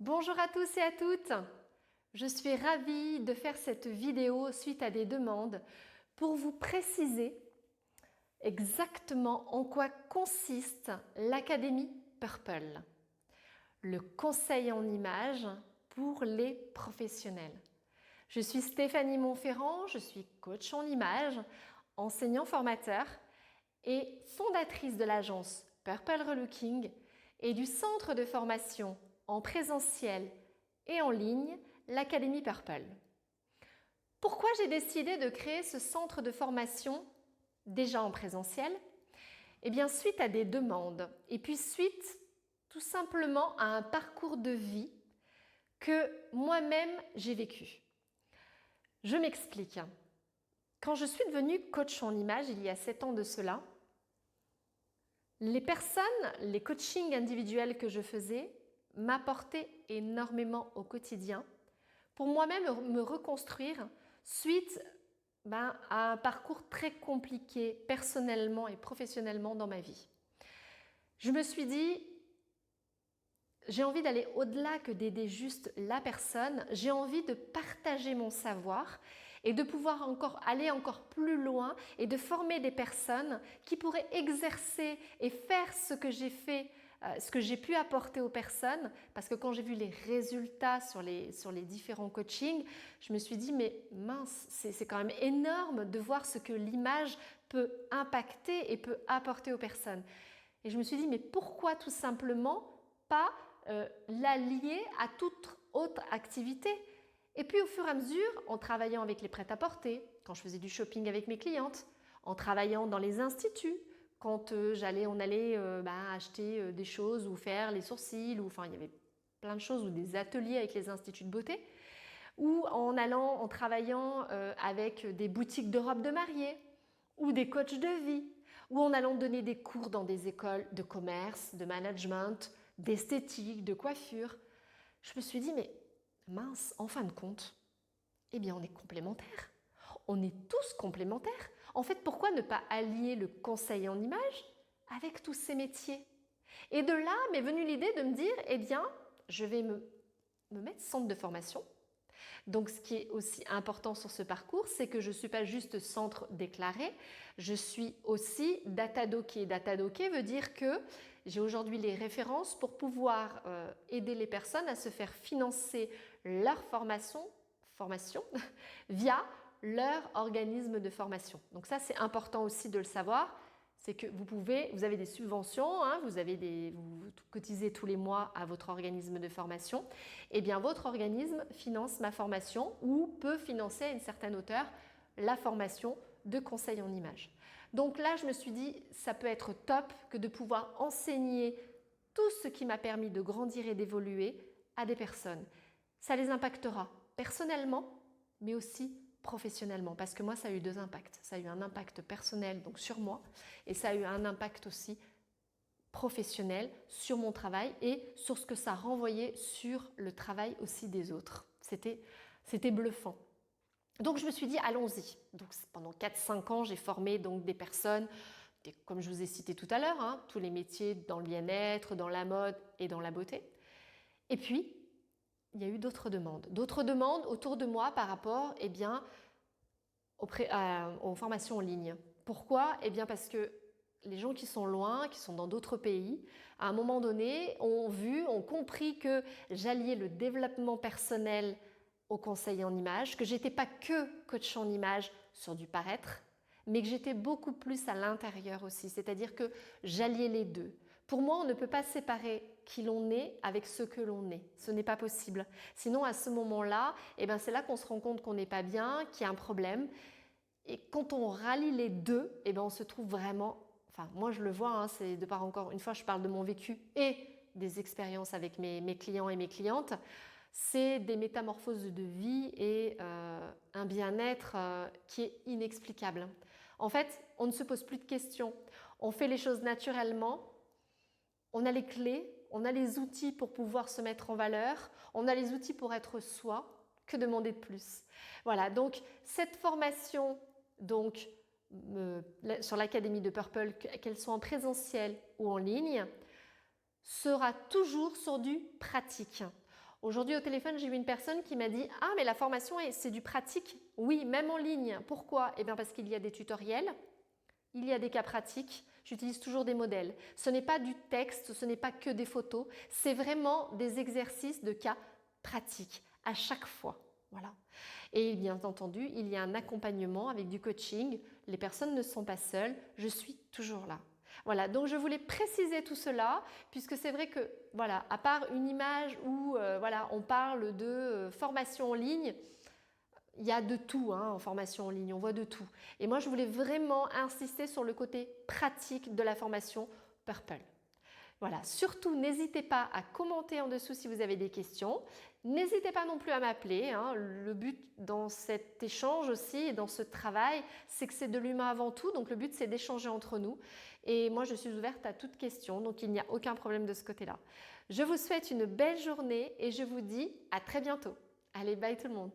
Bonjour à tous et à toutes. Je suis ravie de faire cette vidéo suite à des demandes pour vous préciser exactement en quoi consiste l'Académie Purple, le conseil en images pour les professionnels. Je suis Stéphanie Monferrand, je suis coach en images, enseignant-formateur et fondatrice de l'agence Purple Relooking et du centre de formation en présentiel et en ligne, l'Académie Purple. Pourquoi j'ai décidé de créer ce centre de formation déjà en présentiel? Eh bien, suite à des demandes et puis suite tout simplement à un parcours de vie que moi-même j'ai vécu. Je m'explique. Quand je suis devenue coach en images il y a 7 ans de cela, les personnes, les coachings individuels que je faisais m'apportaient énormément au quotidien pour moi-même me reconstruire suite à un parcours très compliqué personnellement et professionnellement dans ma vie. Je me suis dit, j'ai envie d'aller au-delà que d'aider juste la personne, j'ai envie de partager mon savoir et de pouvoir aller encore plus loin et de former des personnes qui pourraient exercer et faire ce que j'ai fait, ce que j'ai pu apporter aux personnes, parce que quand j'ai vu les résultats sur les différents coachings, je me suis dit mais mince, c'est quand même énorme de voir ce que l'image peut impacter et peut apporter aux personnes. Et je me suis dit mais pourquoi tout simplement pas l'allier à toute autre activité? Et puis au fur et à mesure, en travaillant avec les prêt-à-porter, quand je faisais du shopping avec mes clientes, en travaillant dans les instituts, quand on allait acheter des choses ou faire les sourcils, ou enfin il y avait plein de choses, ou des ateliers avec les instituts de beauté, ou en travaillant avec des boutiques de robes de mariée, ou des coachs de vie, ou en allant donner des cours dans des écoles de commerce, de management, d'esthétique, de coiffure. Je me suis dit, mais mince, en fin de compte, eh bien on est complémentaires. On est tous complémentaires. En fait, pourquoi ne pas allier le conseil en images avec tous ces métiers? Et de là m'est venue l'idée de me dire, eh bien, je vais me mettre centre de formation. Donc, ce qui est aussi important sur ce parcours, c'est que je ne suis pas juste centre déclaré, je suis aussi data docké. Data docké veut dire que j'ai aujourd'hui les références pour pouvoir aider les personnes à se faire financer leur formation via leur organisme de formation. Donc ça, c'est important aussi de le savoir. C'est que vous avez des subventions, vous cotisez tous les mois à votre organisme de formation. Eh bien, votre organisme finance ma formation ou peut financer à une certaine hauteur la formation de conseil en images. Donc là, je me suis dit, ça peut être top que de pouvoir enseigner tout ce qui m'a permis de grandir et d'évoluer à des personnes. Ça les impactera personnellement, mais aussi professionnellement, parce que moi ça a eu 2 impacts. Ça a eu un impact personnel donc sur moi et ça a eu un impact aussi professionnel sur mon travail et sur ce que ça renvoyait sur le travail aussi des autres. C'était bluffant. Donc je me suis dit allons-y. Donc pendant 4-5 ans, j'ai formé donc des personnes, comme je vous ai cité tout à l'heure, tous les métiers dans le bien-être, dans la mode et dans la beauté. Et puis il y a eu d'autres demandes autour de moi par rapport aux formations en ligne. Pourquoi? Eh bien parce que les gens qui sont loin, qui sont dans d'autres pays, à un moment donné, ont compris que j'alliais le développement personnel au conseil en images, que j'étais pas que coach en images sur du paraître, mais que j'étais beaucoup plus à l'intérieur aussi, c'est-à-dire que j'alliais les deux. Pour moi, on ne peut pas séparer qui l'on est avec ce que l'on est. Ce n'est pas possible. Sinon, à ce moment-là, c'est là qu'on se rend compte qu'on n'est pas bien, qu'il y a un problème. Et quand on rallie les deux, on se trouve vraiment... Enfin, moi, je le vois, c'est de par encore une fois, je parle de mon vécu et des expériences avec mes clients et mes clientes. C'est des métamorphoses de vie et un bien-être qui est inexplicable. En fait, on ne se pose plus de questions. On fait les choses naturellement. On a les clés, on a les outils pour pouvoir se mettre en valeur, on a les outils pour être soi. Que demander de plus? Voilà, donc cette formation sur l'Académie de Purple, qu'elle soit en présentiel ou en ligne, sera toujours sur du pratique. Aujourd'hui au téléphone, j'ai eu une personne qui m'a dit « Ah, mais la formation, c'est du pratique ». Oui, même en ligne. Pourquoi? Eh bien parce qu'il y a des tutoriels, il y a des cas pratiques, j'utilise toujours des modèles. Ce n'est pas du texte, ce n'est pas que des photos, c'est vraiment des exercices de cas pratiques à chaque fois. Voilà. Et bien entendu, il y a un accompagnement avec du coaching. Les personnes ne sont pas seules, je suis toujours là. Voilà, donc je voulais préciser tout cela puisque c'est vrai que, voilà, à part une image où voilà, on parle de formation en ligne, il y a de tout en formation en ligne, on voit de tout. Et moi, je voulais vraiment insister sur le côté pratique de la formation Purple. Voilà, surtout n'hésitez pas à commenter en dessous si vous avez des questions. N'hésitez pas non plus à m'appeler. Le but dans cet échange aussi et dans ce travail, c'est que c'est de l'humain avant tout. Donc le but, c'est d'échanger entre nous. Et moi, je suis ouverte à toute question. Donc il n'y a aucun problème de ce côté-là. Je vous souhaite une belle journée et je vous dis à très bientôt. Allez, bye tout le monde.